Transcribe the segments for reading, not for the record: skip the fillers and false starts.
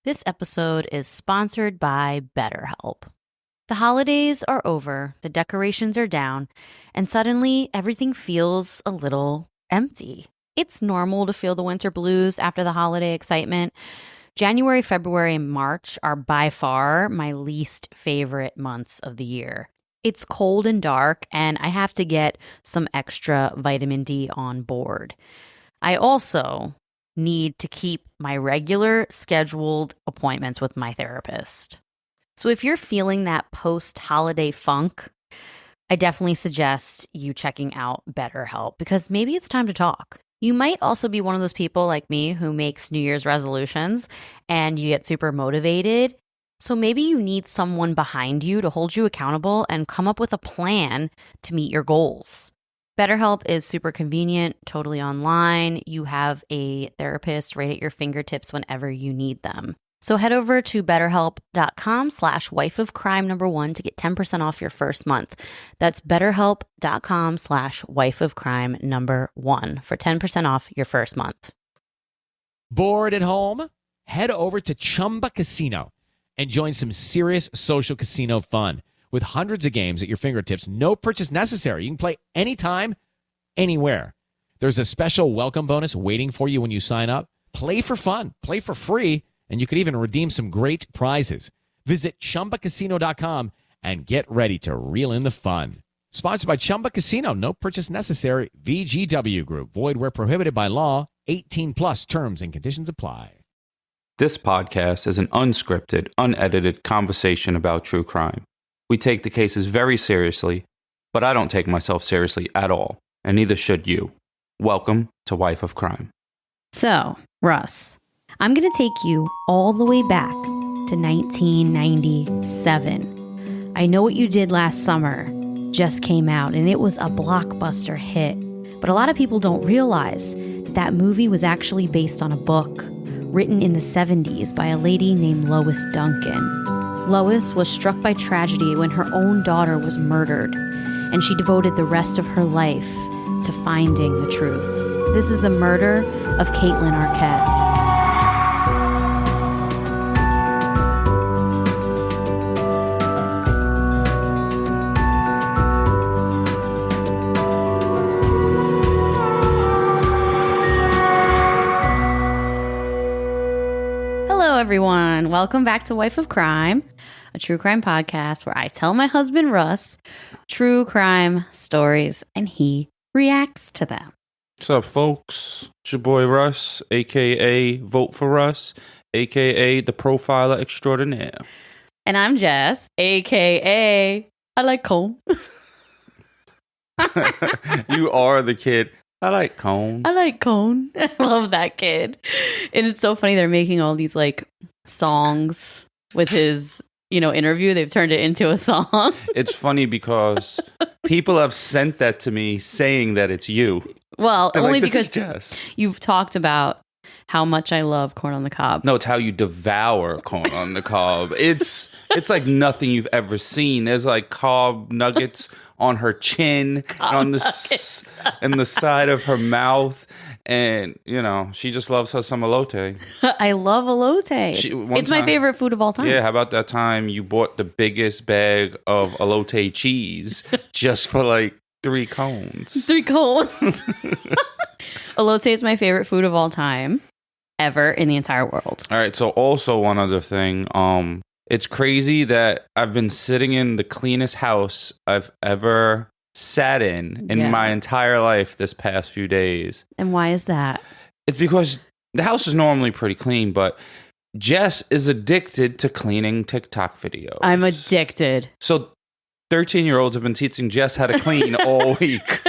This episode is sponsored by BetterHelp. The holidays are over, the decorations are down, and suddenly everything feels a little empty. It's normal to feel the winter blues after the holiday excitement. January, February, and March are by far my least favorite months of the year. It's cold and dark, and I have to get some extra vitamin D on board. I also need to keep my regular scheduled appointments with my therapist. So if you're feeling that post-holiday funk, I definitely suggest you checking out BetterHelp because maybe it's time to talk. You might also be one of those people like me who makes New Year's resolutions and you get super motivated. So maybe you need someone behind you to hold you accountable and come up with a plan to meet your goals. BetterHelp is super convenient, totally online. You have a therapist right at your fingertips whenever you need them. So head over to betterhelp.com/wifeofcrime1 to get 10% off your first month. That's betterhelp.com/wifeofcrime1 for 10% off your first month. Bored at home? Head over to Chumba Casino and join some serious social casino fun. With hundreds of games at your fingertips, no purchase necessary. You can play anytime, anywhere. There's a special welcome bonus waiting for you when you sign up. Play for fun, play for free, and you could even redeem some great prizes. Visit ChumbaCasino.com and get ready to reel in the fun. Sponsored by Chumba Casino. No purchase necessary. VGW Group. Void where prohibited by law. 18 plus terms and conditions apply. This podcast is an unscripted, unedited conversation about true crime. We take the cases very seriously, but I don't take myself seriously at all, and neither should you. Welcome to Wife of Crime. So, Russ, I'm going to take you all the way back to 1997. I Know What You Did Last Summer just came out, and it was a blockbuster hit. But a lot of people don't realize that movie was actually based on a book written in the 70s by a lady named Lois Duncan. Lois was struck by tragedy when her own daughter was murdered, and she devoted the rest of her life to finding the truth. This is the murder of Kaitlyn Arquette. Hello, everyone. Welcome back to Wife of Crime, a true crime podcast where I tell my husband, Russ, true crime stories, and he reacts to them. What's up, folks? It's your boy Russ, a.k.a. Vote for Russ, a.k.a. the Profiler Extraordinaire. And I'm Jess, a.k.a. I like cone. You are the kid. I like cone. I like cone. I love that kid. And it's so funny they're making all these like songs with his, interview. They've turned it into a song. It's funny because people have sent that to me saying that it's you. Well, They're only like, because Jess. You've talked about how much I love corn on the cob. No, it's how you devour corn on the cob. It's like nothing you've ever seen. There's like cob nuggets on her chin and on and the side of her mouth. And, she just loves her some elote. I love elote. It's my favorite food of all time. Yeah, how about that time you bought the biggest bag of elote cheese just for like 3 cones? 3 cones. Elote is my favorite food of all time, ever in the entire world. All right, so also one other thing. It's crazy that I've been sitting in the cleanest house I've ever sat in my entire life this past few days. And why is that? It's because the house is normally pretty clean, but Jess is addicted to cleaning TikTok videos. I'm addicted. So 13-year-olds have been teaching Jess how to clean all week.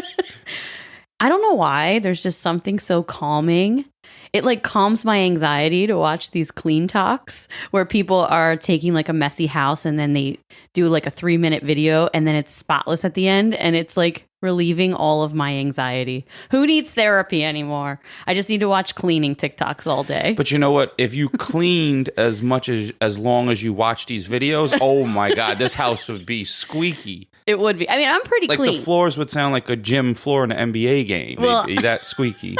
I don't know why. There's just something so calming. It like calms my anxiety to watch these clean talks where people are taking like a messy house and then they do like a 3-minute video and then it's spotless at the end and it's like relieving all of my anxiety. Who needs therapy anymore? I just need to watch cleaning TikToks all day. But you know what? If you cleaned as long as you watch these videos, oh my God, this house would be squeaky. It would be. I mean, I'm pretty clean. Like the floors would sound like a gym floor in an NBA game. Well, they'd be that squeaky.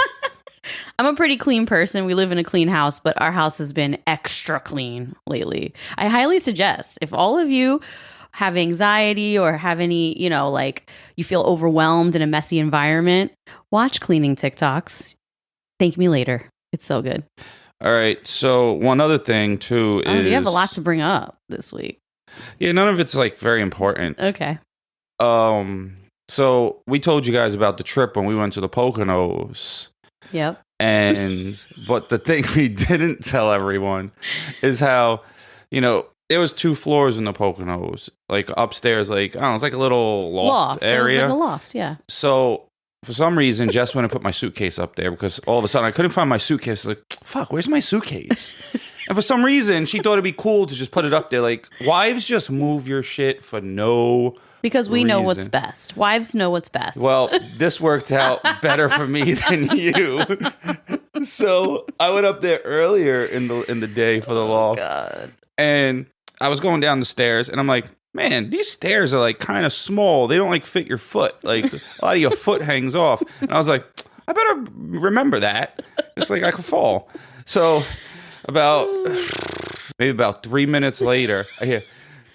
I'm a pretty clean person. We live in a clean house, but our house has been extra clean lately. I highly suggest if all of you have anxiety or have any, like you feel overwhelmed in a messy environment, watch cleaning TikToks. Thank me later. It's so good. All right. So one other thing too is you have a lot to bring up this week. Yeah, none of it's like very important. Okay. So we told you guys about the trip when we went to the Poconos. Yep. But the thing we didn't tell everyone is how, there was 2 floors in the Poconos, like upstairs, like, I don't know, it's like a little loft area. It was like a loft, yeah. So for some reason, Jess went and put my suitcase up there because all of a sudden I couldn't find my suitcase. Like, fuck, where's my suitcase? And for some reason, she thought it'd be cool to just put it up there. Like, wives just move your shit for no because we reason. know what's best. Wives know what's best. Well, this worked out better for me than you. So I went up there earlier in the day for the loft. God. And I was going down the stairs, and I'm like, man, these stairs are like kind of small. They don't like fit your foot. Like a lot of your foot hangs off. And I was like, I better remember that. It's like I could fall. So maybe about 3 minutes later, I hear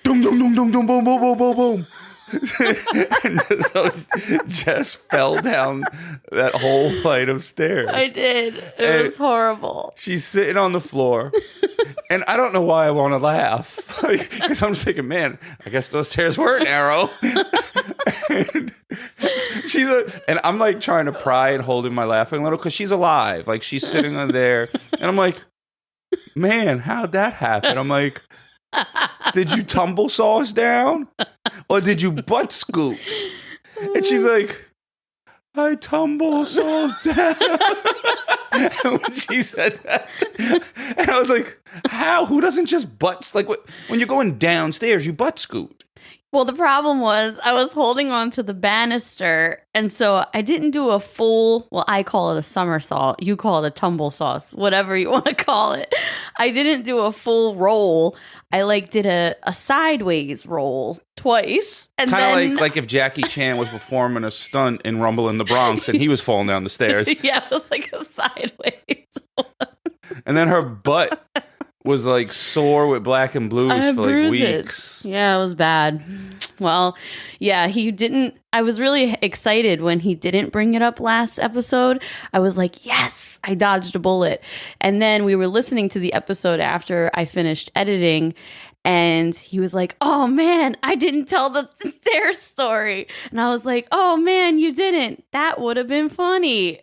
boom, boom, boom, boom, boom, boom, boom, boom, boom, boom. And so Jess fell down that whole flight of stairs. I did. It was horrible. She's sitting on the floor, and I don't know why I want to laugh, because I'm just thinking, man, I guess those stairs were narrow. And I'm like trying to pry and holding my laughing a little because she's alive. Like she's sitting on there, and I'm like, man, how'd that happen? I'm like, did you tumble sauce down? Or did you butt scoop? And she's like, I tumble sauce down. And when she said that, and I was like, how? Who doesn't just like when you're going downstairs, you butt scoot? Well, the problem was I was holding on to the banister, and so I didn't do a full, well, I call it a somersault. You call it a tumble sauce, whatever you want to call it. I didn't do a full roll. I did a sideways roll twice. And kind of like if Jackie Chan was performing a stunt in Rumble in the Bronx and he was falling down the stairs. Yeah, it was like a sideways one. And then her butt was like sore with black and blues for bruises. Weeks. Yeah, it was bad. Well, yeah, I was really excited when he didn't bring it up last episode. I was like, yes, I dodged a bullet. And then we were listening to the episode after I finished editing, and he was like, oh man, I didn't tell the stairs story. And I was like, oh man, you didn't. That would have been funny.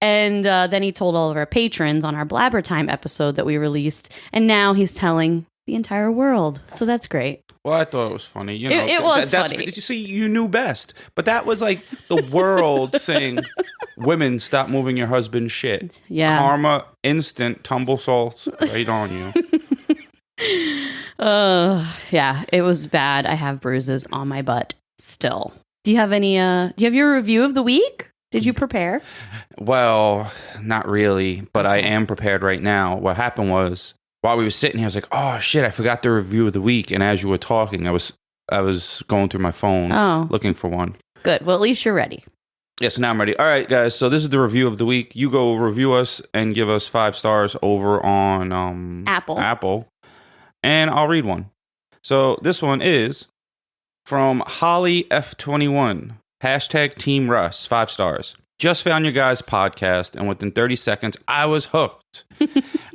And then he told all of our patrons on our Blabber Time episode that we released, and now he's telling the entire world. So that's great. Well, I thought it was funny. It was funny. Did you see? You knew best, but that was like the world saying, "Women, stop moving your husband's shit." Yeah, karma, instant tumble salts right on you. Yeah, it was bad. I have bruises on my butt still. Do you have any? Do you have your review of the week? Did you prepare? Well, not really, but I am prepared right now. What happened was, while we were sitting here, I was like, oh shit, I forgot the review of the week. And as you were talking, I was going through my phone looking for one. Good. Well, at least you're ready. Yeah, so now I'm ready. All right, guys. So this is the review of the week. You go review us and give us 5 stars over on Apple. And I'll read one. So this one is from Holly F21. Hashtag Team Russ, 5 stars. Just found your guys' podcast, and within 30 seconds, I was hooked.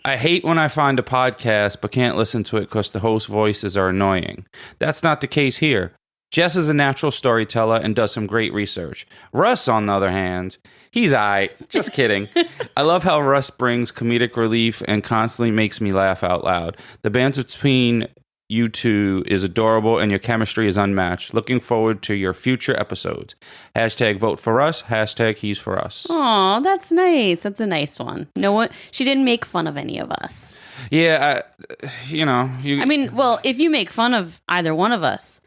I hate when I find a podcast but can't listen to it because the host voices are annoying. That's not the case here. Jess is a natural storyteller and does some great research. Russ, on the other hand, he's aight. Just kidding. I love how Russ brings comedic relief and constantly makes me laugh out loud. The banter between you two is adorable and your chemistry is unmatched. Looking forward to your future episodes. Hashtag vote for us. Hashtag he's for us. Oh, that's nice. That's a nice one. No one, she didn't make fun of any of us. Yeah, well, if you make fun of either one of us,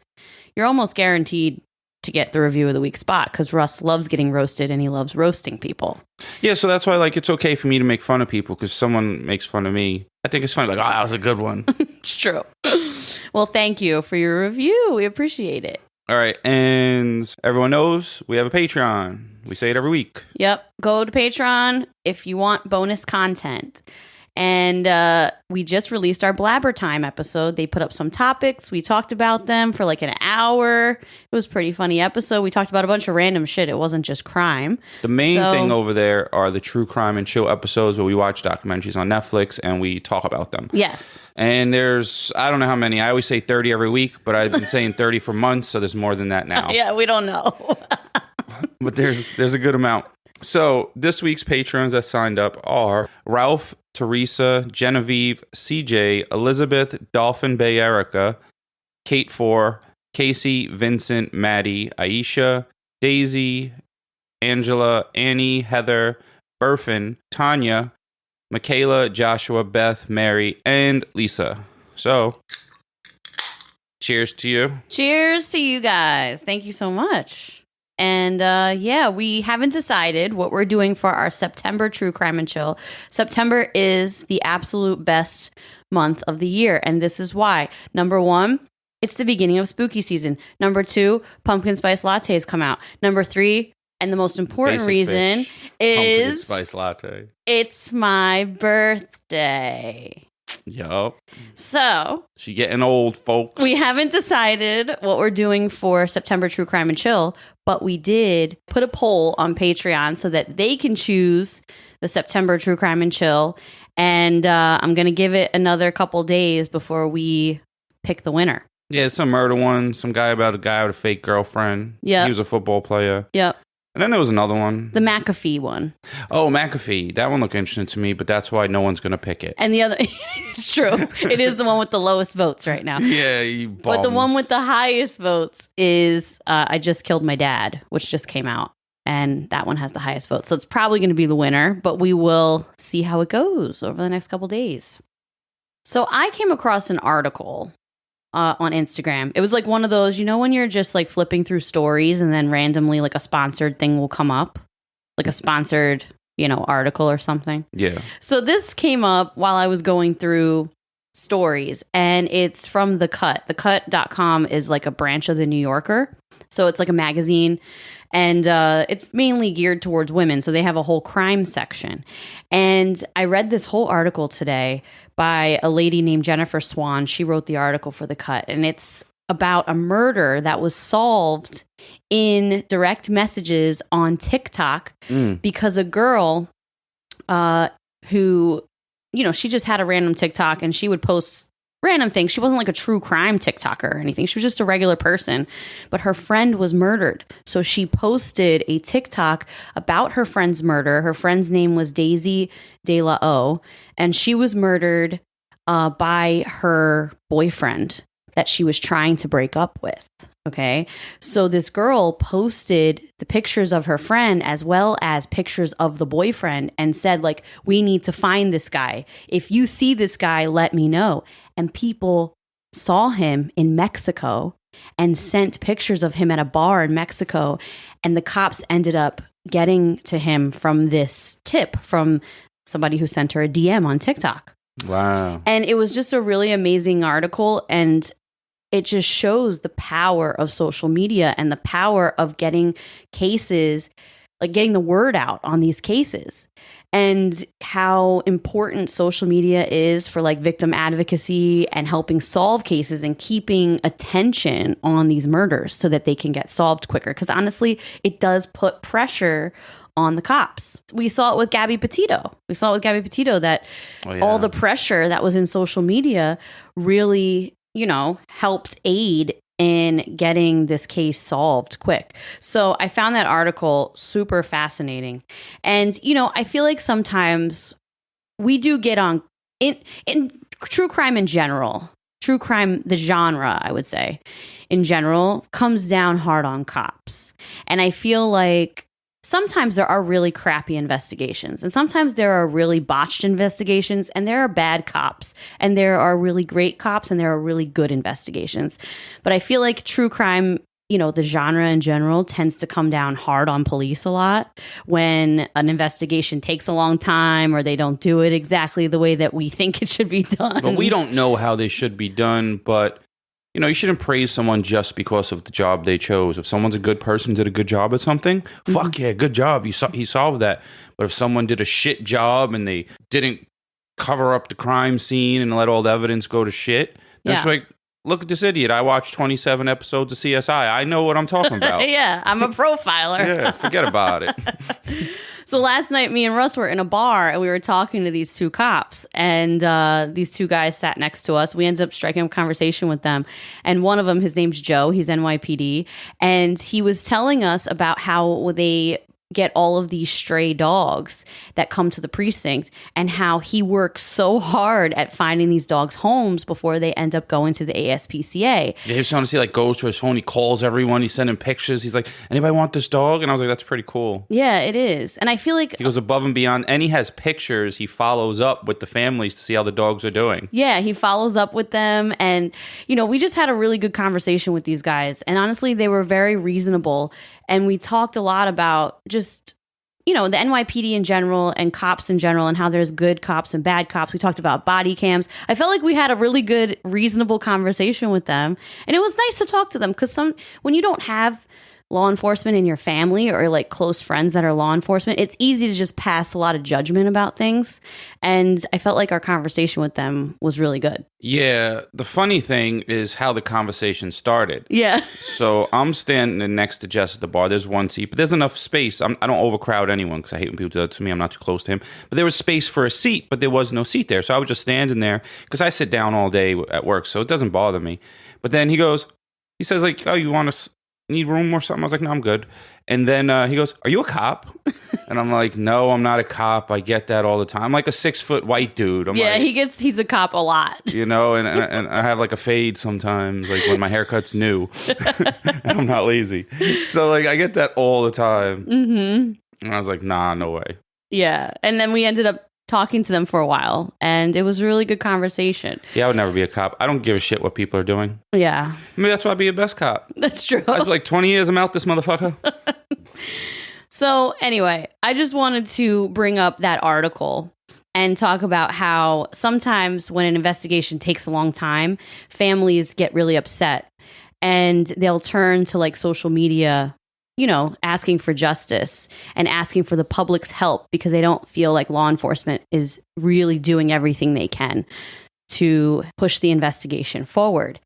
you're almost guaranteed to get the review of the week spot because Russ loves getting roasted and he loves roasting people. Yeah, so that's why it's okay for me to make fun of people because someone makes fun of me. I think it's funny. Like, oh, that was a good one. It's true. Well, thank you for your review. We appreciate it. All right. And everyone knows we have a Patreon. We say it every week. Yep. Go to Patreon if you want bonus content. And we just released our Blabber Time episode. They put up some topics. We talked about them for like an hour. It was a pretty funny episode. We talked about a bunch of random shit. It wasn't just crime. The main thing over there are the true crime and chill episodes where we watch documentaries on Netflix and we talk about them. Yes. And there's, I don't know how many. I always say 30 every week, but I've been saying 30 for months, so there's more than that now. Yeah, we don't know. But there's a good amount. So this week's patrons that signed up are Ralph, Teresa, Genevieve, CJ, Elizabeth, Dolphin Bay Erica, Kate 4, Casey, Vincent, Maddie, Aisha, Daisy, Angela, Annie, Heather, Burfin, Tanya, Michaela, Joshua, Beth, Mary, and Lisa. So, cheers to you. Cheers to you guys. Thank you so much. And yeah, we haven't decided what we're doing for our September True Crime and Chill. September is the absolute best month of the year, and this is why. Number one, it's the beginning of spooky season. Number two, pumpkin spice lattes come out. Number three, and the most important reason is pumpkin spice latte. It's my birthday. Yup. So she getting old, folks. We haven't decided what we're doing for September True Crime and Chill, but we did put a poll on Patreon so that they can choose the September True Crime and Chill. And I'm going to give it another couple days before we pick the winner. Yeah, some murder one, some guy about a guy with a fake girlfriend. Yeah. He was a football player. Yep. And then there was another one. The McAfee one. Oh, McAfee. That one looked interesting to me, but that's why no one's going to pick it. And the other, it's true. It is the one with the lowest votes right now. Yeah, you bums. But the one with the highest votes is I Just Killed My Dad, which just came out. And that one has the highest votes. So it's probably going to be the winner, but we will see how it goes over the next couple days. So I came across an article on Instagram. It was like one of those, you know, when you're just like flipping through stories and then randomly like a sponsored thing will come up, like a sponsored, you know, article or something. Yeah. So this came up while I was going through stories, and it's from The Cut. TheCut.com is like a branch of The New Yorker. So it's like a magazine, and it's mainly geared towards women. So they have a whole crime section. And I read this whole article today by a lady named Jennifer Swan. She wrote the article for The Cut, and it's about a murder that was solved in direct messages on TikTok because a girl who, you know, she just had a random TikTok and she would post random things. She wasn't like a true crime TikToker or anything. She was just a regular person, but her friend was murdered. So she posted a TikTok about her friend's murder. Her friend's name was Daisy De La O, and she was murdered by her boyfriend that she was trying to break up with. Okay. So this girl posted the pictures of her friend as well as pictures of the boyfriend and said, like, we need to find this guy. If you see this guy, let me know. And people saw him in Mexico and sent pictures of him at a bar in Mexico. And the cops ended up getting to him from this tip from somebody who sent her a DM on TikTok. Wow. And it was just a really amazing article. And it just shows the power of social media and the power of getting cases, like getting the word out on these cases, and how important social media is for like victim advocacy and helping solve cases and keeping attention on these murders so that they can get solved quicker. Because honestly, it does put pressure on the cops. We saw it with Gabby Petito. That all the pressure that was in social media really, you know, helped aid in getting this case solved quick. So I found that article super fascinating. And, you know, I feel like sometimes we do get on in true crime in general, true crime, the genre, I would say, in general, comes down hard on cops. And I feel like sometimes there are really crappy investigations, and sometimes there are really botched investigations, and there are bad cops, and there are really great cops, and there are really good investigations. But I feel like true crime, you know, the genre in general tends to come down hard on police a lot when an investigation takes a long time or they don't do it exactly the way that we think it should be done. But we don't know how they should be done, but you shouldn't praise someone just because of the job they chose. If someone's a good person, did a good job at something, fuck yeah, good job. He solved that. But if someone did a shit job and they didn't cover up the crime scene and let all the evidence go to shit, that's like, look at this idiot. I watched 27 episodes of CSI. I know what I'm talking about. Yeah, I'm a profiler. Yeah, forget about it. So last night, me and Russ were in a bar and we were talking to these two cops, and these two guys sat next to us. We ended up striking up a conversation with them. And one of them, his name's Joe. He's NYPD. And he was telling us about how they get all of these stray dogs that come to the precinct and how he works so hard at finding these dogs homes before they end up going to the ASPCA. Yeah, he was trying to see, like, goes to his phone, he calls everyone, he's sending pictures, he's like, anybody want this dog? And I was like, that's pretty cool. Yeah, it is. And I feel like he goes above and beyond, and he has pictures. He follows up with the families to see how the dogs are doing. Yeah, he follows up with them. And, we just had a really good conversation with these guys. And honestly, they were very reasonable. And we talked a lot about just, the NYPD in general and cops in general and how there's good cops and bad cops. We talked about body cams. I felt like we had a really good, reasonable conversation with them. And it was nice to talk to them because when you don't have law enforcement in your family or like close friends that are law enforcement, it's easy to just pass a lot of judgment about things. And I felt like our conversation with them was really good. Yeah. The funny thing is how the conversation started. Yeah. So I'm standing next to Jess at the bar. There's one seat, but there's enough space. I don't overcrowd anyone because I hate when people do that to me. I'm not too close to him. But there was space for a seat, but there was no seat there. So I was just standing there because I sit down all day at work, so it doesn't bother me. But then he says like, oh, you want to need room or something? I was like, no, I'm good. And then he goes, are you a cop? And I'm like, no, I'm not a cop. I get that all the time. I'm like a 6-foot white dude. He's a cop a lot. And I have like a fade sometimes, like when my haircut's new. And I'm not lazy. So like I get that all the time. Mm-hmm. And I was like, nah, no way. Yeah. And then we ended up talking to them for a while, and it was a really good conversation. Yeah, I would never be a cop. I don't give a shit what people are doing. Yeah. Maybe that's why I'd be a best cop. That's true. I was like, 20 years, I'm out this motherfucker. So anyway, I just wanted to bring up that article and talk about how sometimes when an investigation takes a long time, families get really upset and they'll turn to like social media, asking for justice and asking for the public's help because they don't feel like law enforcement is really doing everything they can to push the investigation forward.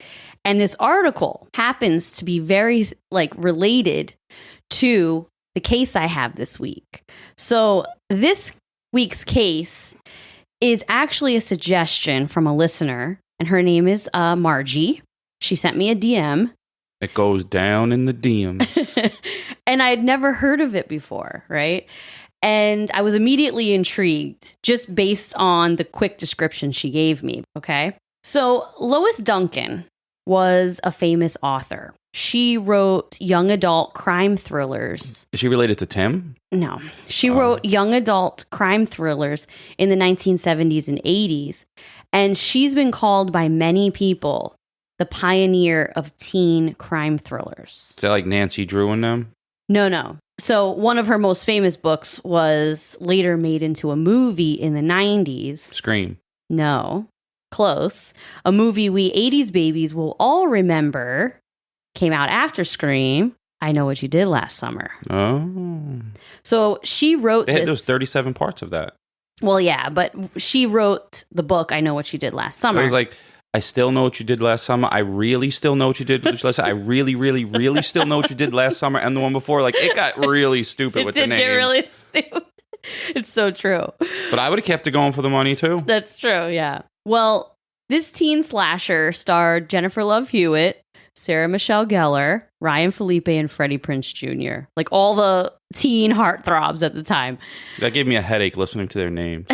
And this article happens to be very related to the case I have this week. So this week's case is actually a suggestion from a listener, and her name is Margie. She sent me a DM. It goes down in the DMs. And I had never heard of it before, right? And I was immediately intrigued just based on the quick description she gave me, okay? So Lois Duncan was a famous author. She wrote young adult crime thrillers. Is she related to Tim? No. She wrote young adult crime thrillers in the 1970s and 80s. And she's been called by many people the pioneer of teen crime thrillers. Is that like Nancy Drew and them? No. So one of her most famous books was later made into a movie in the 90s. Scream. No. Close. A movie we 80s babies will all remember came out after Scream. I Know What You Did Last Summer. Oh. So she wrote They had those 37 parts of that. Well, yeah, but she wrote the book I Know What You Did Last Summer. It was like, I still know what you did last summer. I really still know what you did last summer. I really, really, really still know what you did last summer and the one before. Like, it got really stupid with the names. It did get really stupid. It's so true. But I would have kept it going for the money, too. That's true, yeah. Well, this teen slasher starred Jennifer Love Hewitt, Sarah Michelle Gellar, Ryan Felipe, and Freddie Prinze Jr. Like all the teen heartthrobs at the time. That gave me a headache listening to their names.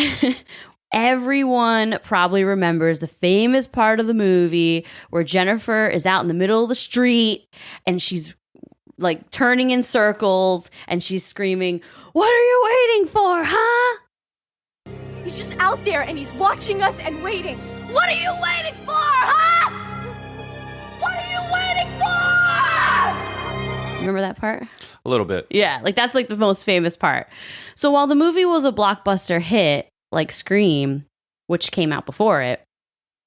Everyone probably remembers the famous part of the movie where Jennifer is out in the middle of the street and she's like turning in circles and she's screaming, "What are you waiting for, huh?" He's just out there and he's watching us and waiting. What are you waiting for, huh? What are you waiting for? Remember that part? A little bit. Yeah, like that's like the most famous part. So while the movie was a blockbuster hit, like Scream, which came out before it,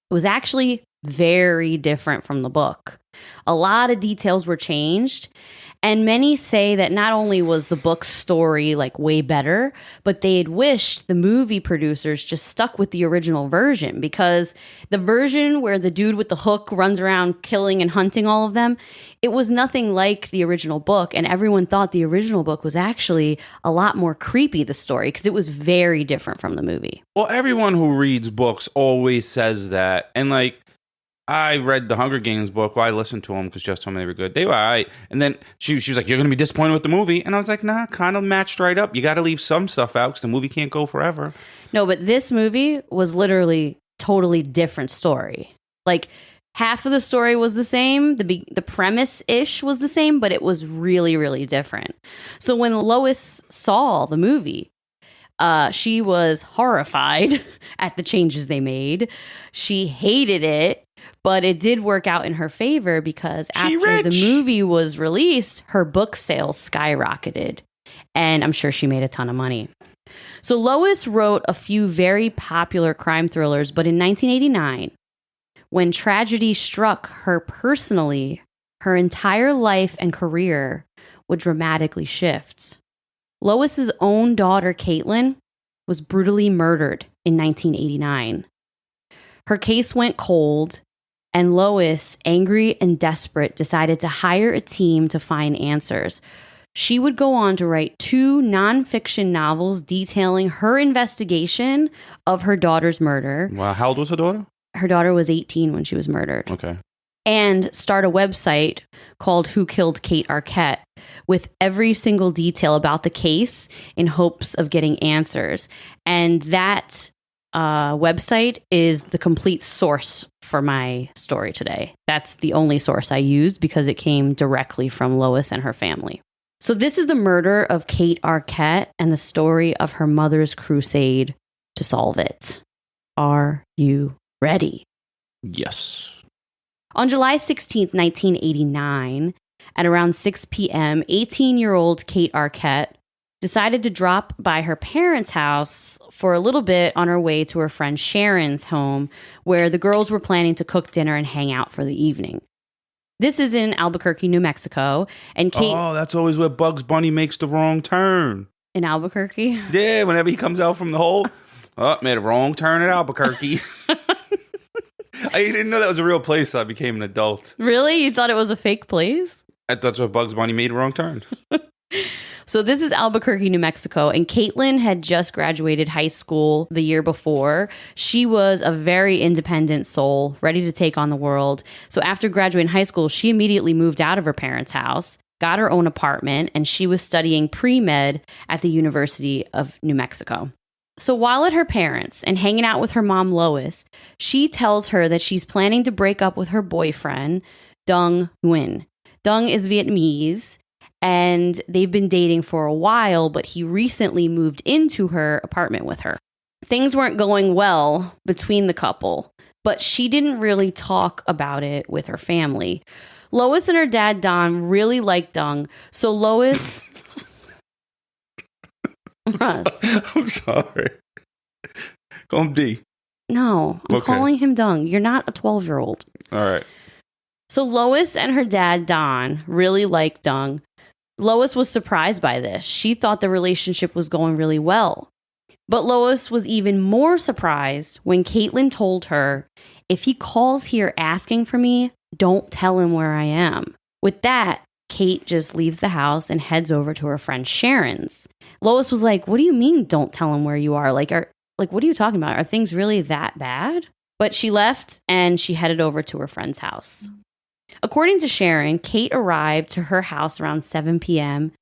was actually very different from the book. A lot of details were changed. And many say that not only was the book's story like way better, but they had wished the movie producers just stuck with the original version, because the version where the dude with the hook runs around killing and hunting all of them, it was nothing like the original book. And everyone thought the original book was actually a lot more creepy, the story, because it was very different from the movie. Well, everyone who reads books always says that. And like, I read the Hunger Games book. Well, I listened to them because Jess told me they were good. They were all right. And then she was like, you're going to be disappointed with the movie. And I was like, nah, kind of matched right up. You got to leave some stuff out because the movie can't go forever. No, but this movie was literally totally different story. Like, half of the story was the same. The premise-ish was the same, but it was really, really different. So when Lois saw the movie, she was horrified at the changes they made. She hated it. But it did work out in her favor because after the movie was released, her book sales skyrocketed. And I'm sure she made a ton of money. So Lois wrote a few very popular crime thrillers, but in 1989, when tragedy struck her personally, her entire life and career would dramatically shift. Lois's own daughter, Kaitlyn, was brutally murdered in 1989. Her case went cold. And Lois, angry and desperate, decided to hire a team to find answers. She would go on to write 2 nonfiction novels detailing her investigation of her daughter's murder. Wow. How old was her daughter? Her daughter was 18 when she was murdered. Okay. And start a website called Who Killed Kate Arquette with every single detail about the case in hopes of getting answers. And that website is the complete source for my story today. That's the only source I used because it came directly from Lois and her family. So this is the murder of Kate Arquette and the story of her mother's crusade to solve it. Are you ready? Yes. On July 16th, 1989, at around 6 p.m., 18-year-old Kate Arquette decided to drop by her parents' house for a little bit on her way to her friend Sharon's home, where the girls were planning to cook dinner and hang out for the evening. This is in Albuquerque, New Mexico, and Kate... Oh, that's always where Bugs Bunny makes the wrong turn. In Albuquerque? Yeah, whenever he comes out from the hole. Oh, made a wrong turn at Albuquerque. I didn't know that was a real place till I became an adult. Really? You thought it was a fake place? I thought that's where Bugs Bunny made a wrong turn. So this is Albuquerque, New Mexico, and Kaitlyn had just graduated high school the year before. She was a very independent soul, ready to take on the world. So after graduating high school, she immediately moved out of her parents' house, got her own apartment, and she was studying pre-med at the University of New Mexico. So while at her parents' and hanging out with her mom, Lois, she tells her that she's planning to break up with her boyfriend, Dung Nguyen. Dung is Vietnamese, and they've been dating for a while, but he recently moved into her apartment with her. Things weren't going well between the couple, but she didn't really talk about it with her family. Lois and her dad, Don, really liked Dung, so Lois... Russ. I'm sorry. Call him D. No, I'm calling him Dung. You're not a 12-year-old. All right. So Lois and her dad, Don, really liked Dung. Lois was surprised by this. She thought the relationship was going really well. But Lois was even more surprised when Kaitlyn told her, if he calls here asking for me, don't tell him where I am. With that, Kate just leaves the house and heads over to her friend Sharon's. Lois was like, what do you mean don't tell him where you are? Like, what are you talking about? Are things really that bad? But she left and she headed over to her friend's house. According to Sharon, Kate arrived to her house around 7 p.m.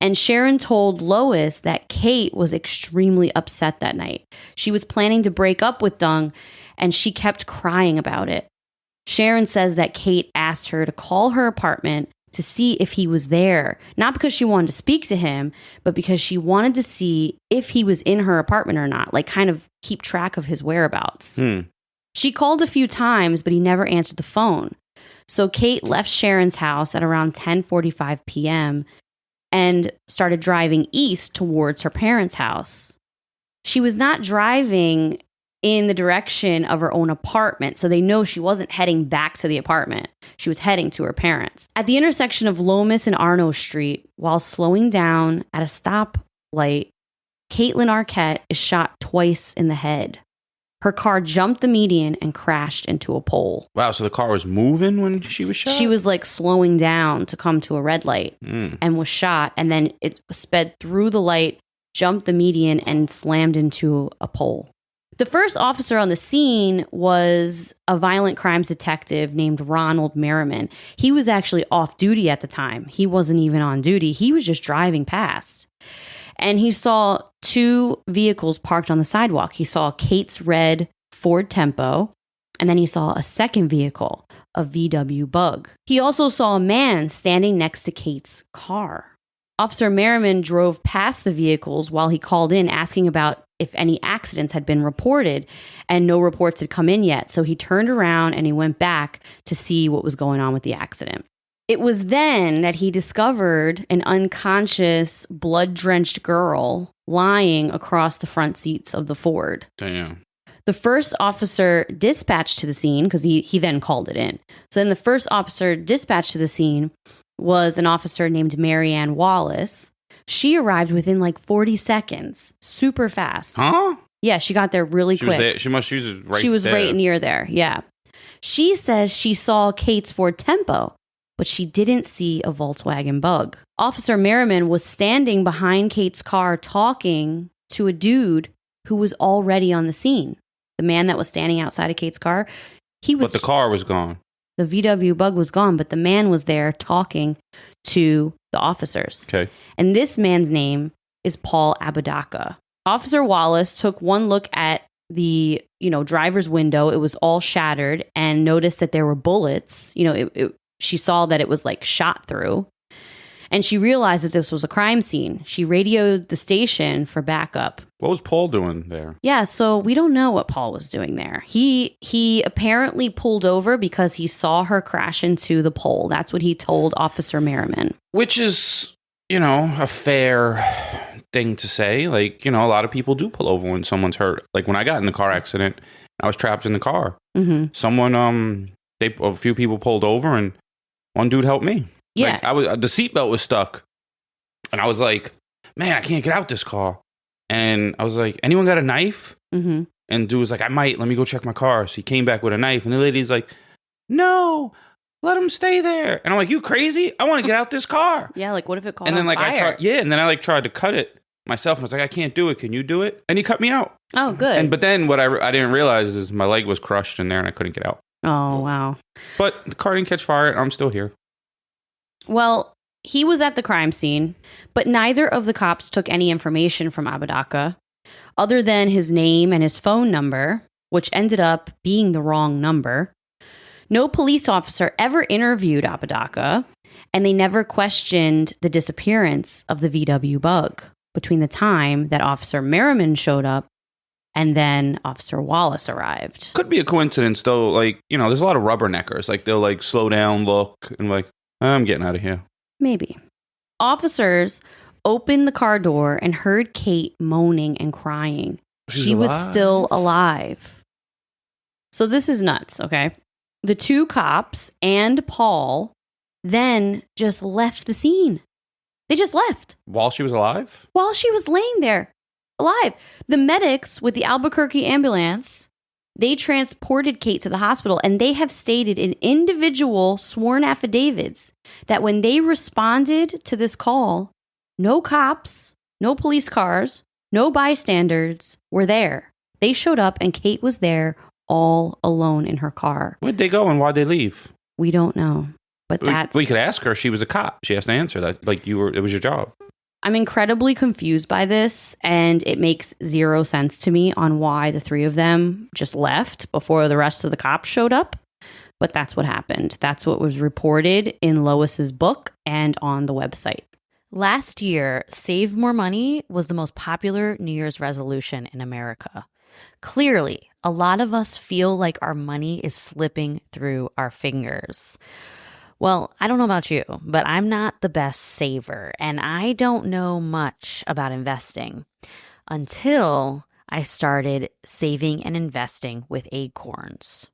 and Sharon told Lois that Kate was extremely upset that night. She was planning to break up with Dung and she kept crying about it. Sharon says that Kate asked her to call her apartment to see if he was there, not because she wanted to speak to him, but because she wanted to see if he was in her apartment or not, like kind of keep track of his whereabouts. She called a few times, but he never answered the phone. So Kate left Sharon's house at around 10:45 p.m. and started driving east towards her parents' house. She was not driving in the direction of her own apartment. So they know she wasn't heading back to the apartment. She was heading to her parents. At the intersection of Lomas and Arno Street, while slowing down at a stoplight, Kaitlyn Arquette is shot twice in the head. Her car jumped the median and crashed into a pole. Wow, so the car was moving when she was shot? She was like slowing down to come to a red light and was shot. And then it sped through the light, jumped the median, and slammed into a pole. The first officer on the scene was a violent crimes detective named Ronald Merriman. He was actually off duty at the time. He wasn't even on duty. He was just driving past. And he saw two vehicles parked on the sidewalk. He saw Kate's red Ford Tempo, and then he saw a second vehicle, a VW Bug. He also saw a man standing next to Kate's car. Officer Merriman drove past the vehicles while he called in asking about if any accidents had been reported, and no reports had come in yet. So he turned around and he went back to see what was going on with the accident. It was then that he discovered an unconscious, blood-drenched girl lying across the front seats of the Ford. Damn. The first officer dispatched to the scene, because he then called it in. So then the first officer dispatched to the scene was an officer named Marianne Wallace. She arrived within like 40 seconds. Super fast. Huh? Yeah, she got there really She quick. She was right near there, yeah. She says she saw Kate's Ford Tempo, but she didn't see a Volkswagen Bug. Officer Merriman was standing behind Kate's car talking to a dude who was already on the scene. The man that was standing outside of Kate's car, But the car was gone. The VW Bug was gone, but the man was there talking to the officers. Okay. And this man's name is Paul Apodaca. Officer Wallace took one look at the, driver's window. It was all shattered, and noticed that there were bullets. She saw that it was like shot through, and she realized that this was a crime scene. She radioed the station for backup. What was Paul doing there? Yeah, so we don't know what Paul was doing there. He apparently pulled over because he saw her crash into the pole. That's what he told Officer Merriman. Which is, a fair thing to say. Like, a lot of people do pull over when someone's hurt. Like when I got in the car accident, I was trapped in the car. Mm-hmm. Someone, a few people pulled over, and one dude helped me. Yeah. Like, the seatbelt was stuck, and I was like, man, I can't get out this car. And I was like, anyone got a knife? Mm-hmm. And dude was like, I might. Let me go check my car. So he came back with a knife, and the lady's like, no, let him stay there. And I'm like, you crazy? I want to get out this car. Yeah, like what if it caught and then on fire? I tried to cut it myself, and I was like, I can't do it. Can you do it? And he cut me out. Oh, good. But then what I didn't realize is my leg was crushed in there, and I couldn't get out. Oh, wow. But the car didn't catch fire, and I'm still here. Well, he was at the crime scene, but neither of the cops took any information from Apodaca other than his name and his phone number, which ended up being the wrong number. No police officer ever interviewed Apodaca, and they never questioned the disappearance of the VW Bug between the time that Officer Merriman showed up and then Officer Wallace arrived. Could be a coincidence, though. Like, there's a lot of rubberneckers. Like, they'll, like, slow down, look, and, like, I'm getting out of here. Maybe. Officers opened the car door and heard Kate moaning and crying. She was still alive. So this is nuts, okay? The two cops and Paul then just left the scene. They just left. While she was alive? While she was laying there, alive. The medics with the Albuquerque ambulance, they transported Kate to the hospital, and they have stated in individual sworn affidavits that when they responded to this call, no cops, no police cars, no bystanders were there. They showed up, and Kate was there all alone in her car. Where'd they go, and why'd they leave? We don't know, but we could ask her. She was a cop. She has to answer that. Like, it was your job. I'm incredibly confused by this, and it makes zero sense to me on why the three of them just left before the rest of the cops showed up. But that's what happened. That's what was reported in Lois's book and on the website. Last year, Save More Money was the most popular New Year's resolution in America. Clearly, a lot of us feel like our money is slipping through our fingers. Well, I don't know about you, but I'm not the best saver, and I don't know much about investing until I started saving and investing with Acorns.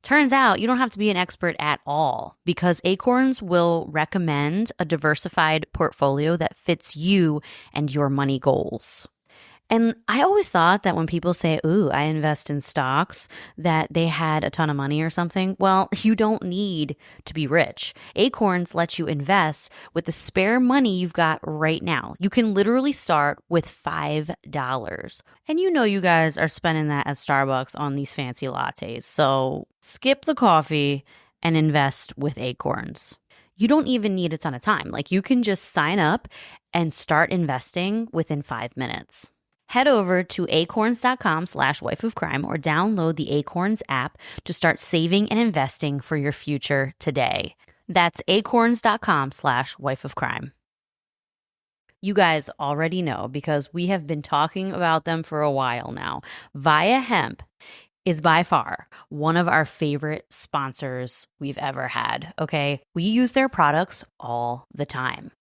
Turns out you don't have to be an expert at all because Acorns will recommend a diversified portfolio that fits you and your money goals. And I always thought that when people say, ooh, I invest in stocks, that they had a ton of money or something. Well, you don't need to be rich. Acorns lets you invest with the spare money you've got right now. You can literally start with $5. And you know you guys are spending that at Starbucks on these fancy lattes. So skip the coffee and invest with Acorns. You don't even need a ton of time. Like you can just sign up and start investing within 5 minutes. Head over to acorns.com/wifeofcrime or download the Acorns app to start saving and investing for your future today. That's acorns.com/wifeofcrime. You guys already know because we have been talking about them for a while now. Via Hemp is by far one of our favorite sponsors we've ever had, okay? We use their products all the time.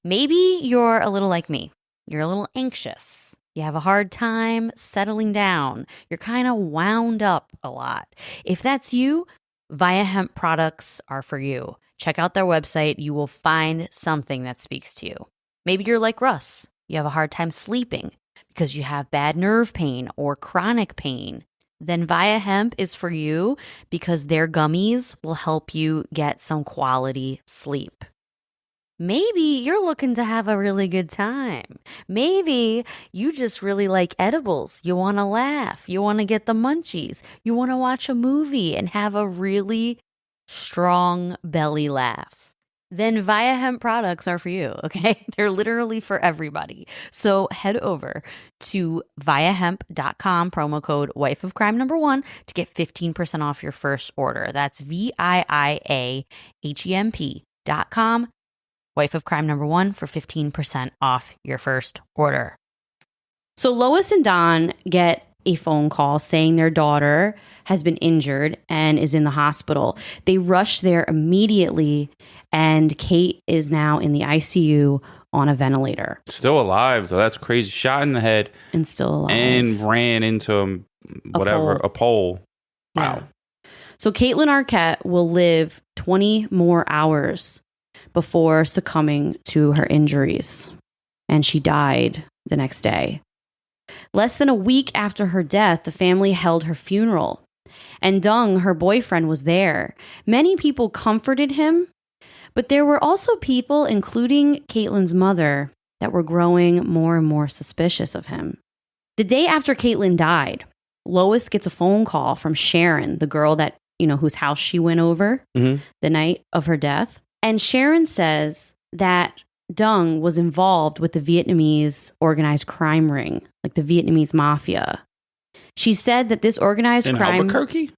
Maybe you're a little like me. You're a little anxious. You have a hard time settling down. You're kind of wound up a lot. If that's you, Via Hemp products are for you. Check out their website. You will find something that speaks to you. Maybe you're like Russ. You have a hard time sleeping because you have bad nerve pain or chronic pain. Then Via Hemp is for you because their gummies will help you get some quality sleep. Maybe you're looking to have a really good time. Maybe you just really like edibles. You want to laugh. You want to get the munchies. You want to watch a movie and have a really strong belly laugh. Then Via Hemp products are for you, okay? They're literally for everybody. So head over to viahemp.com, promo code wifeofcrime1 to get 15% off your first order. That's VIIAHEMP.com. Wife of Crime #1 for 15% off your first order. So Lois and Don get a phone call saying their daughter has been injured and is in the hospital. They rush there immediately, and Kate is now in the ICU on a ventilator. Still alive, though. That's crazy. Shot in the head. And still alive. And ran into a pole. Wow. Yeah. So Kaitlyn Arquette will live 20 more hours before succumbing to her injuries. And she died the next day. Less than a week after her death, the family held her funeral. And Dung, her boyfriend, was there. Many people comforted him, but there were also people, including Kaitlyn's mother, that were growing more and more suspicious of him. The day after Kaitlyn died, Lois gets a phone call from Sharon, the girl that, whose house she went over the night of her death. And Sharon says that Dung was involved with the Vietnamese organized crime ring, like the Vietnamese mafia. She said that this organized crime... In Albuquerque?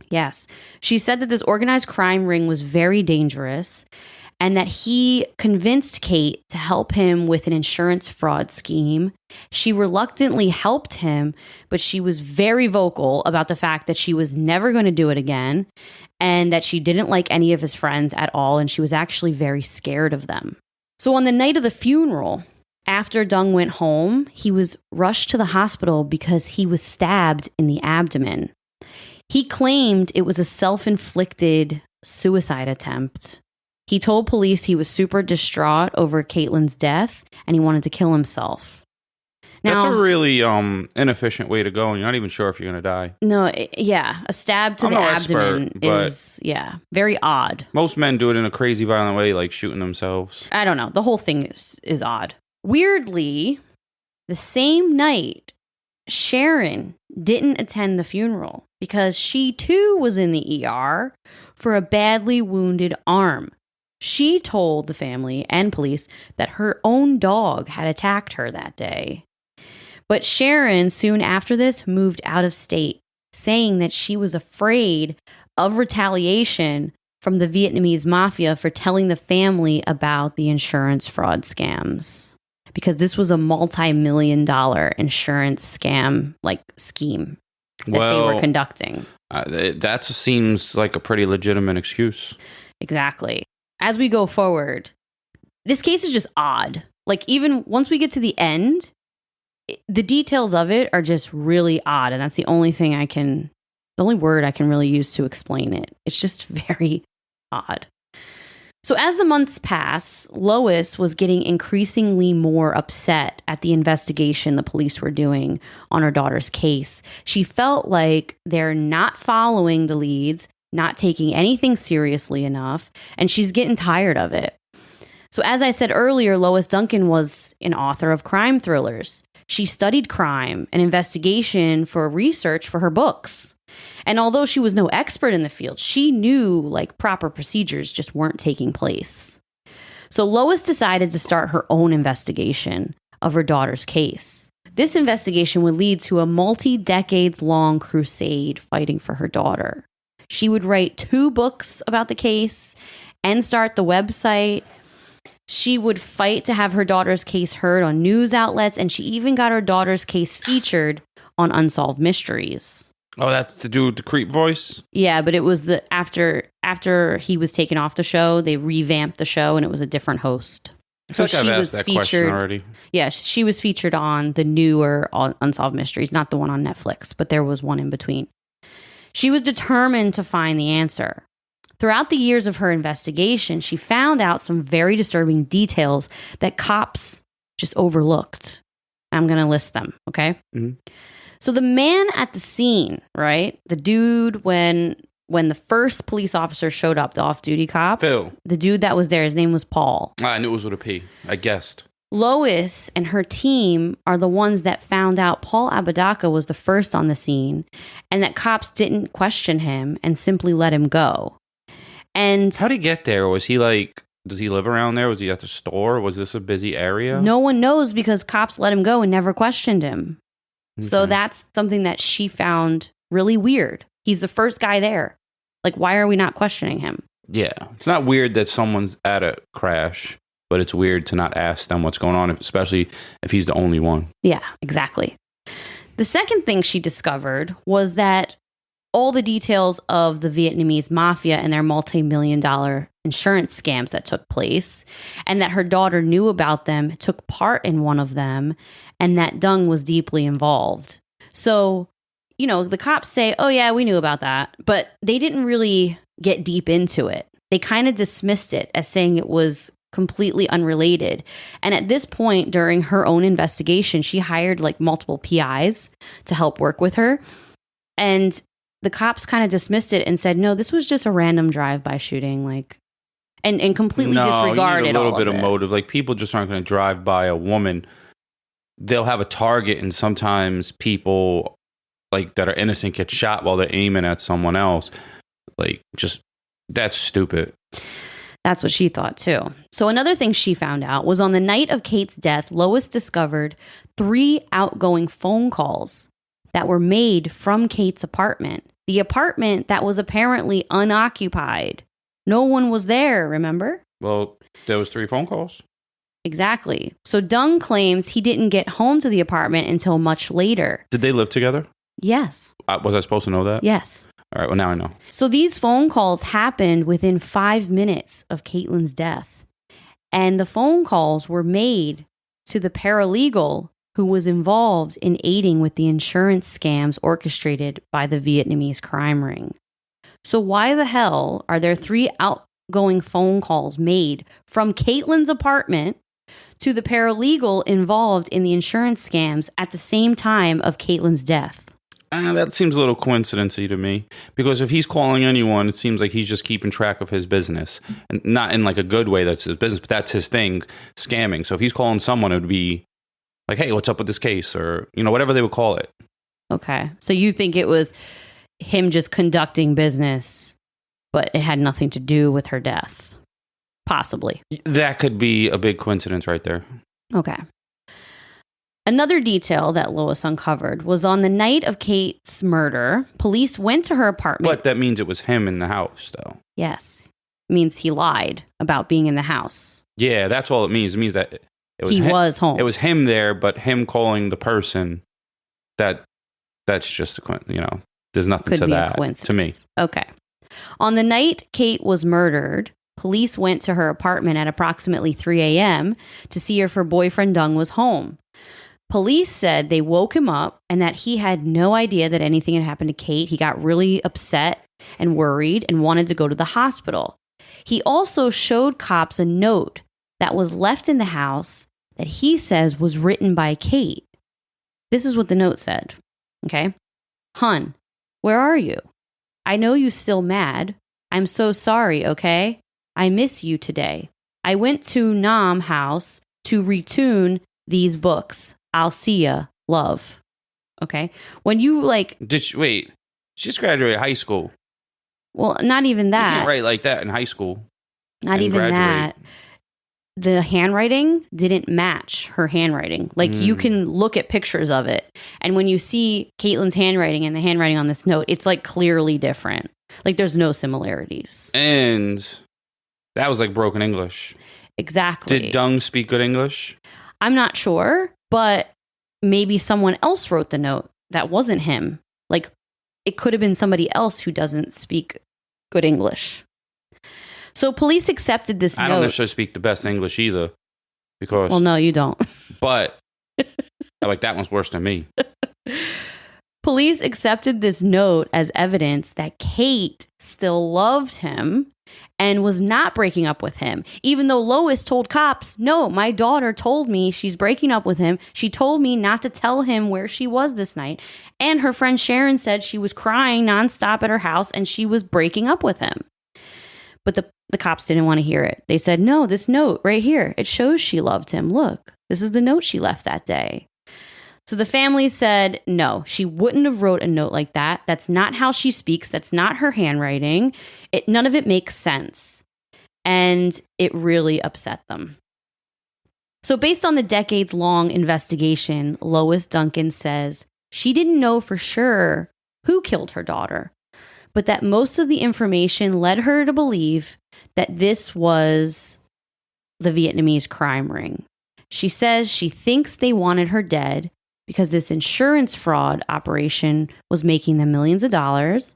Yes. She said that this organized crime ring was very dangerous and that he convinced Kate to help him with an insurance fraud scheme. She reluctantly helped him, but she was very vocal about the fact that she was never going to do it again and that she didn't like any of his friends at all, and she was actually very scared of them. So on the night of the funeral, after Dung went home, he was rushed to the hospital because he was stabbed in the abdomen. He claimed it was a self-inflicted suicide attempt. He told police he was super distraught over Kaitlyn's death and he wanted to kill himself. Now, that's a really inefficient way to go, and you're not even sure if you're going to die. No, a stab to the abdomen is, very odd. Most men do it in a crazy, violent way, like shooting themselves. I don't know. The whole thing is odd. Weirdly, the same night, Sharon didn't attend the funeral because she too was in the ER for a badly wounded arm. She told the family and police that her own dog had attacked her that day. But Sharon, soon after this, moved out of state, saying that she was afraid of retaliation from the Vietnamese mafia for telling the family about the insurance fraud scams. Because this was a multi-million-dollar insurance scam, scheme that they were conducting. That seems like a pretty legitimate excuse. Exactly. As we go forward, this case is just odd. Even once we get to the end, the details of it are just really odd. And that's the only word I can really use to explain it. It's just very odd. So as the months pass, Lois was getting increasingly more upset at the investigation the police were doing on her daughter's case. She felt like they're not following the leads, not taking anything seriously enough, and she's getting tired of it. So as I said earlier, Lois Duncan was an author of crime thrillers. She studied crime and investigation for research for her books. And although she was no expert in the field, she knew like proper procedures just weren't taking place. So Lois decided to start her own investigation of her daughter's case. This investigation would lead to a multi-decades-long crusade fighting for her daughter. She would write 2 books about the case and start the website. She would fight to have her daughter's case heard on news outlets, and she even got her daughter's case featured on Unsolved Mysteries. Oh, that's to do with the creep voice? Yeah, but it was after he was taken off the show, they revamped the show and it was a different host. I feel like I've asked that question already. Yeah, she was featured on the newer Unsolved Mysteries, not the one on Netflix, but there was one in between. She was determined to find the answer. Throughout the years of her investigation, she found out some very disturbing details that cops just overlooked. I'm going to list them, okay? Mm-hmm. So the man at the scene, right? The dude when the first police officer showed up, the off-duty cop. Phil. The dude that was there, his name was Paul. I knew it was with a P. I guessed. Lois and her team are the ones that found out Paul Apodaca was the first on the scene and that cops didn't question him and simply let him go. And how'd he get there? Was he like, does he live around there? Was he at the store? Was this a busy area? No one knows because cops let him go and never questioned him. Okay. So that's something that she found really weird. He's the first guy there. Like, why are we not questioning him? Yeah. It's not weird that someone's at a crash, but it's weird to not ask them what's going on, especially if he's the only one. Yeah, exactly. The second thing she discovered was that all the details of the Vietnamese mafia and their multi-million-dollar insurance scams that took place, and that her daughter knew about them, took part in one of them, and that Dung was deeply involved. So, you know, the cops say, oh yeah, we knew about that, but they didn't really get deep into it. They kind of dismissed it as saying it was completely unrelated. And at this point, during her own investigation, she hired like multiple PIs to help work with her. And the cops kind of dismissed it and said, no, this was just a random drive-by shooting, like, and completely disregarded you need a little all bit of of this. motive. Like, people just aren't going to drive by a woman. They'll have a target, and sometimes people like that are innocent get shot while they're aiming at someone else. Like, just, that's stupid. That's what she thought too. So another thing she found out was on the night of Kate's death, Lois discovered 3 outgoing phone calls that were made from Kate's apartment. The apartment that was apparently unoccupied. No one was there, remember? Well, there was 3 phone calls. Exactly. So Dung claims he didn't get home to the apartment until much later. Did they live together? Yes. Was I supposed to know that? Yes. All right, well, now I know. So these phone calls happened within 5 minutes of Kaitlyn's death. And the phone calls were made to the paralegal who was involved in aiding with the insurance scams orchestrated by the Vietnamese crime ring. So why the hell are there 3 outgoing phone calls made from Kaitlyn's apartment to the paralegal involved in the insurance scams at the same time of Kaitlyn's death? That seems a little coincidency to me, because if he's calling anyone, it seems like he's just keeping track of his business, and not in like a good way. That's his business, but that's his thing, scamming. So if he's calling someone, it would be like, hey, what's up with this case? Or, you know, whatever they would call it. Okay. So you think it was him just conducting business, but it had nothing to do with her death? Possibly. That could be a big coincidence right there. Okay. Another detail that Lois uncovered was on the night of Kate's murder, police went to her apartment. But that means it was him in the house, though. Yes. It means he lied about being in the house. Yeah, that's all it means. It means that it was he was home. It was him there, but him calling the person, that's just, you know, there's nothing Could to be that a coincidence. to me. Okay. On the night Kate was murdered, police went to her apartment at approximately 3 a.m. to see if her boyfriend Dung was home. Police said they woke him up and that he had no idea that anything had happened to Kate. He got really upset and worried and wanted to go to the hospital. He also showed cops a note that was left in the house that he says was written by Kate. This is what the note said. Okay. Hun, where are you? I know you still mad. I'm so sorry, okay? I miss you today. I went to Nam house to retune these books. I'll see ya. Love. Okay. When you She just graduated high school. Well, not even that. You can't write like that in high school. Not even graduate. That. The handwriting didn't match her handwriting. You can look at pictures of it. And when you see Kaitlyn's handwriting and the handwriting on this note, it's clearly different. There's no similarities. And that was broken English. Exactly. Did Dung speak good English? I'm not sure, but maybe someone else wrote the note that wasn't him. It could have been somebody else who doesn't speak good English. So police accepted this note. I don't necessarily speak the best English either. Because... Well, no, you don't. But that one's worse than me. Police accepted this note as evidence that Kate still loved him and was not breaking up with him. Even though Lois told cops, no, my daughter told me she's breaking up with him. She told me not to tell him where she was this night. And her friend Sharon said she was crying nonstop at her house and she was breaking up with him. But the cops didn't want to hear it. They said, no, this note right here, it shows she loved him. Look, this is the note she left that day. So the family said, no, she wouldn't have wrote a note like that. That's not how she speaks. That's not her handwriting. None of it makes sense. And it really upset them. So based on the decades-long investigation, Lois Duncan says she didn't know for sure who killed her daughter, but that most of the information led her to believe that this was the Vietnamese crime ring. She says she thinks they wanted her dead because this insurance fraud operation was making them millions of dollars.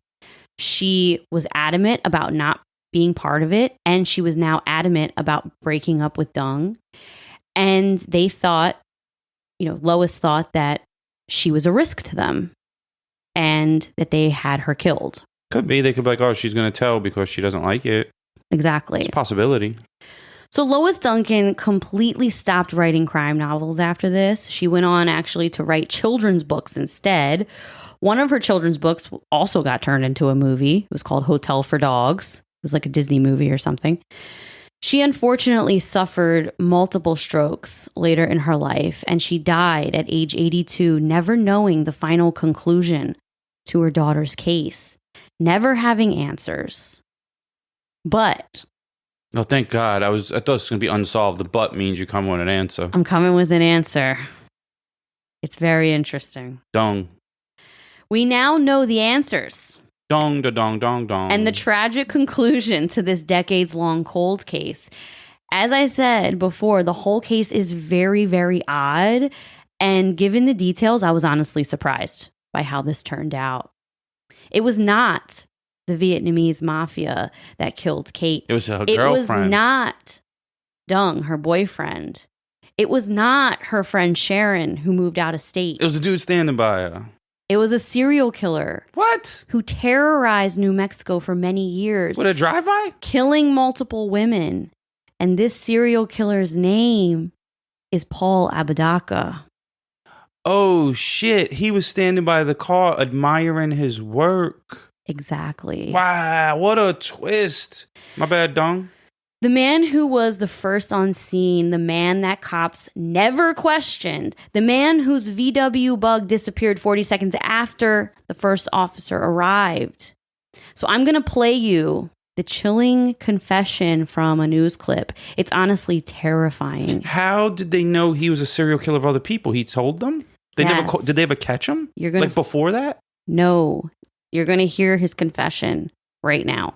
She was adamant about not being part of it, and she was now adamant about breaking up with Dung. And they thought, Lois thought that she was a risk to them and that they had her killed. Could be. They could be like, oh, she's going to tell because she doesn't like it. Exactly. It's a possibility. So Lois Duncan completely stopped writing crime novels after this. She went on actually to write children's books instead. One of her children's books also got turned into a movie. It was called Hotel for Dogs. It was like a Disney movie or something. She unfortunately suffered multiple strokes later in her life, and she died at age 82, never knowing the final conclusion to her daughter's case, never having answers. But... Oh, thank God. I thought it was going to be unsolved. The but means you come with an answer. I'm coming with an answer. It's very interesting. Dong. We now know the answers. Dong, da dong, dong, dong. And the tragic conclusion to this decades-long cold case. As I said before, the whole case is very, very odd. And given the details, I was honestly surprised by how this turned out. It was not the Vietnamese mafia that killed Kate. It was her girlfriend. It was not Dung, her boyfriend. It was not her friend Sharon who moved out of state. It was the dude standing by her. It was a serial killer. What? Who terrorized New Mexico for many years. With a drive-by? Killing multiple women. And this serial killer's name is Paul Apodaca. Oh, shit. He was standing by the car admiring his work. Exactly. Wow, what a twist. My bad, Dong. The man who was the first on scene, the man that cops never questioned, the man whose VW bug disappeared 40 seconds after the first officer arrived. So I'm going to play you the chilling confession from a news clip. It's honestly terrifying. How did they know he was a serial killer of other people? He told them? Did they ever catch him? Before that? No. You're going to hear his confession right now.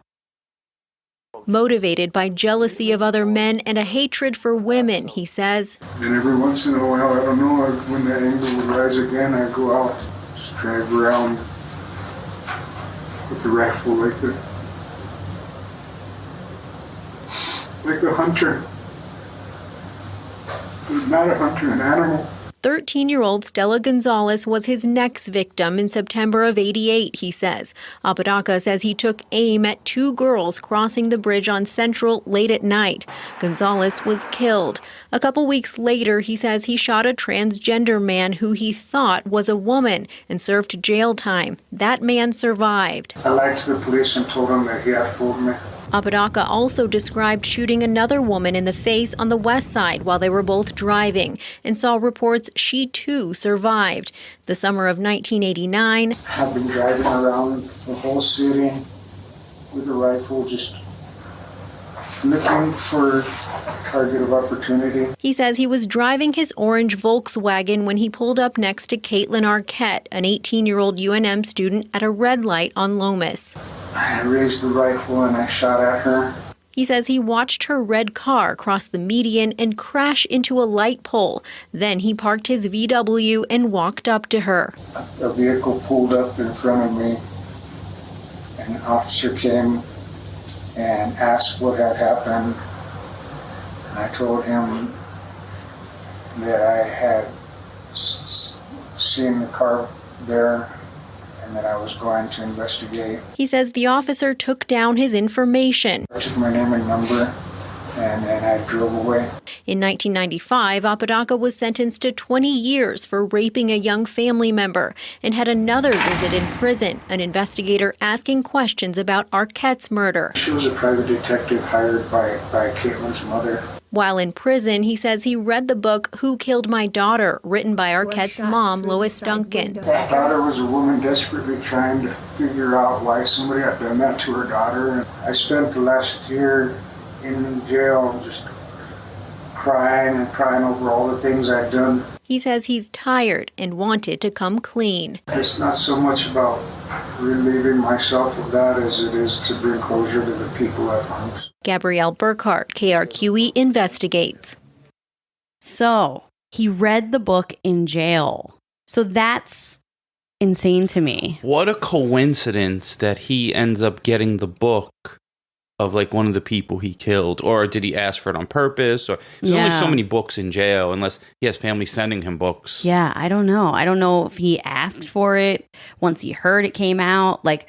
Motivated by jealousy of other men and a hatred for women, he says. And every once in a while, I don't know, when the anger would rise again, I'd go out, just drive around with the rifle like a hunter. Not a hunter, an animal. 13-year-old Stella Gonzalez was his next victim in September of '88, he says. Apodaca says he took aim at 2 girls crossing the bridge on Central late at night. Gonzalez was killed. A couple weeks later, he says he shot a transgender man who he thought was a woman and served jail time. That man survived. I lied to the police and told them that he had fooled me. Apodaca also described shooting another woman in the face on the west side while they were both driving and saw reports she too survived. The summer of 1989, I've been driving around the whole city with a rifle, just looking for target of opportunity. He says he was driving his orange Volkswagen when he pulled up next to Kaitlyn Arquette, an 18-year-old UNM student, at a red light on Lomas. I raised the rifle and I shot at her. He says he watched her red car cross the median and crash into a light pole. Then he parked his VW and walked up to her. A vehicle pulled up in front of me. An officer came and asked what had happened. And I told him that I had seen the car there and that I was going to investigate. He says the officer took down his information. I took my name and number and then I drove away. In 1995, Apodaca was sentenced to 20 years for raping a young family member and had another visit in prison, an investigator asking questions about Arquette's murder. She was a private detective hired by Kaitlyn's mother. While in prison, he says he read the book Who Killed My Daughter, written by Arquette's mom, Lois Duncan. I thought it was a woman desperately trying to figure out why somebody had done that to her daughter. I spent the last year in jail just crying over all the things I'd done. He says he's tired and wanted to come clean. It's not so much about relieving myself of that as it is to bring closure to the people I've harmed. Gabrielle Burkhart, KRQE Investigates. So he read the book in jail. So that's insane to me. What a coincidence that he ends up getting the book of like one of the people he killed. Or did he ask for it on purpose? Or there's only so many books in jail unless he has family sending him books. Yeah, I don't know. I don't know if he asked for it once he heard it came out. Like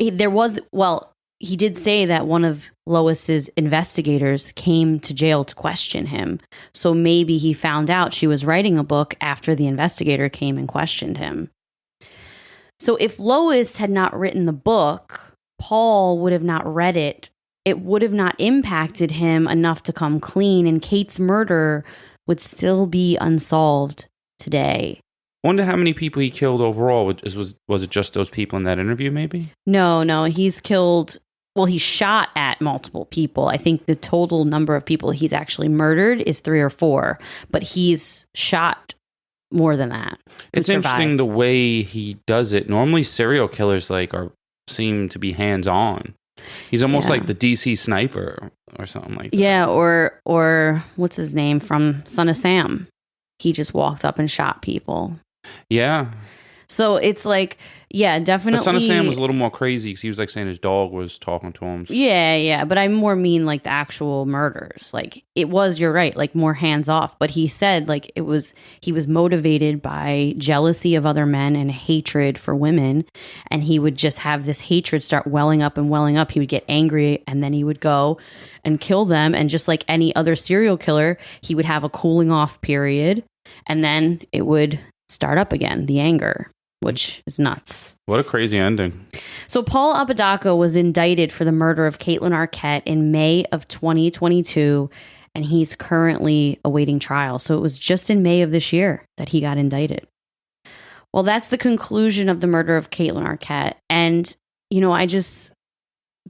he did say that one of Lois's investigators came to jail to question him. So maybe he found out she was writing a book after the investigator came and questioned him. So if Lois had not written the book, Paul would have not read it. It would have not impacted him enough to come clean, and Kate's murder would still be unsolved today. Wonder how many people he killed overall. Was it just those people in that interview, maybe? No, he's killed. Well, he shot at multiple people. I think the total number of people he's actually murdered is 3 or 4, but he's shot more than that. It's interesting the way he does it. Normally, serial killers seem to be hands-on. He's almost like the DC sniper or something like that. Yeah, or what's his name from Son of Sam? He just walked up and shot people. Yeah. So it's like, yeah, definitely. But Son of Sam was a little more crazy because he was like saying his dog was talking to him. Yeah. But I more mean like the actual murders. Like it was, you're right, like more hands off. But he said like he was motivated by jealousy of other men and hatred for women. And he would just have this hatred start welling up and welling up. He would get angry and then he would go and kill them. And just like any other serial killer, he would have a cooling off period. And then it would start up again, the anger, which is nuts. What a crazy ending. So Paul Apodaca was indicted for the murder of Kaitlyn Arquette in May of 2022, and he's currently awaiting trial. So it was just in May of this year that he got indicted. Well, that's the conclusion of the murder of Kaitlyn Arquette. And,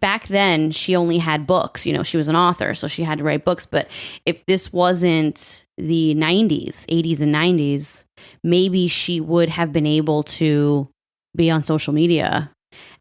back then she only had books. She was an author, so she had to write books. But if this wasn't the 80s and 90s, maybe she would have been able to be on social media.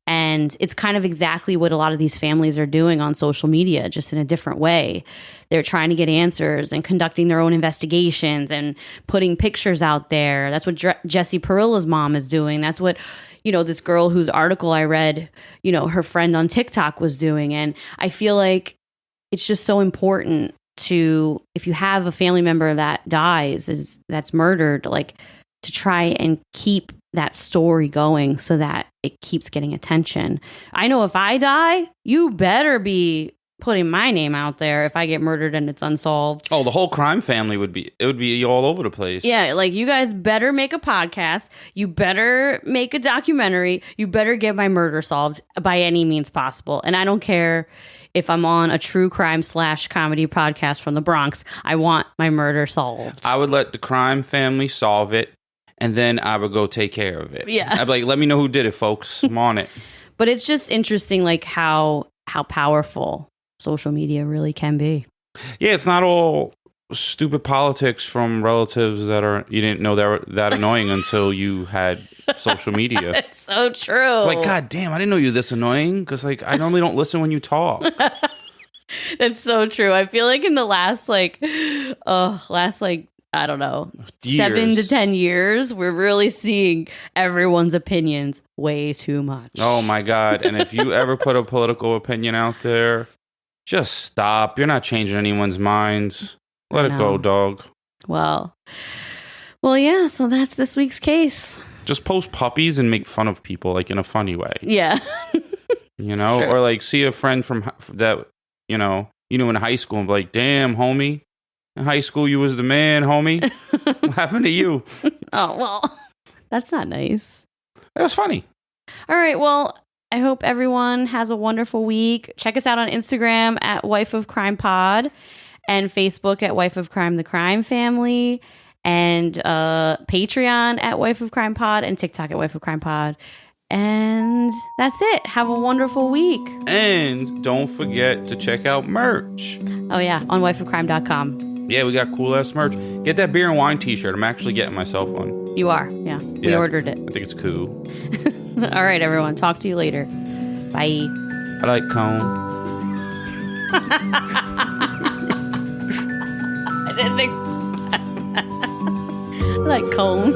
And it's kind of exactly what a lot of these families are doing on social media, just in a different way. They're trying to get answers and conducting their own investigations and putting pictures out there. That's what Jesse Perilla's mom is doing. That's what, this girl whose article I read, her friend on TikTok was doing. And I feel like it's just so important to, if you have a family member that dies, that's murdered, like to try and keep that story going so that it keeps getting attention. I know if I die, you better be putting my name out there if I get murdered and it's unsolved. Oh, the whole crime family would be all over the place. Yeah, like you guys better make a podcast. You better make a documentary. You better get my murder solved by any means possible. And I don't care if I'm on a true crime / comedy podcast from the Bronx. I want my murder solved. I would let the crime family solve it, and then I would go take care of it. Yeah. I'd be like, let me know who did it, folks. I'm on it. But it's just interesting, like how powerful social media really can be. Yeah, it's not all stupid politics from relatives that you didn't know that were that annoying until you had social media. It's so true. Like, God damn, I didn't know you were this annoying, because like I normally don't listen when you talk. That's so true. I feel like in the last I don't know, Years. 7 to 10 years, we're really seeing everyone's opinions way too much. Oh my God. And if you ever put a political opinion out there, just stop. You're not changing anyone's minds. Let it go, dog. Well, yeah, so that's this week's case. Just post puppies and make fun of people, like in a funny way. Yeah. You know, true. or like see a friend from that, in high school and be like, damn, homie, in high school you was the man, homie. What happened to you? Oh, well, that's not nice. That was funny. All right, well, I hope everyone has a wonderful week. Check us out on Instagram at Wife of Crime Pod and Facebook at Wife of Crime The Crime Family and Patreon at Wife of Crime Pod and TikTok at Wife of Crime Pod. And that's it. Have a wonderful week. And don't forget to check out merch. Oh, yeah, on wifeofcrime.com. Yeah, we got cool ass merch. Get that beer and wine t-shirt. I'm actually getting myself one. You are, yeah. We ordered it. I think it's cool. All right, everyone. Talk to you later. Bye. I like cone. I didn't think... I like cone.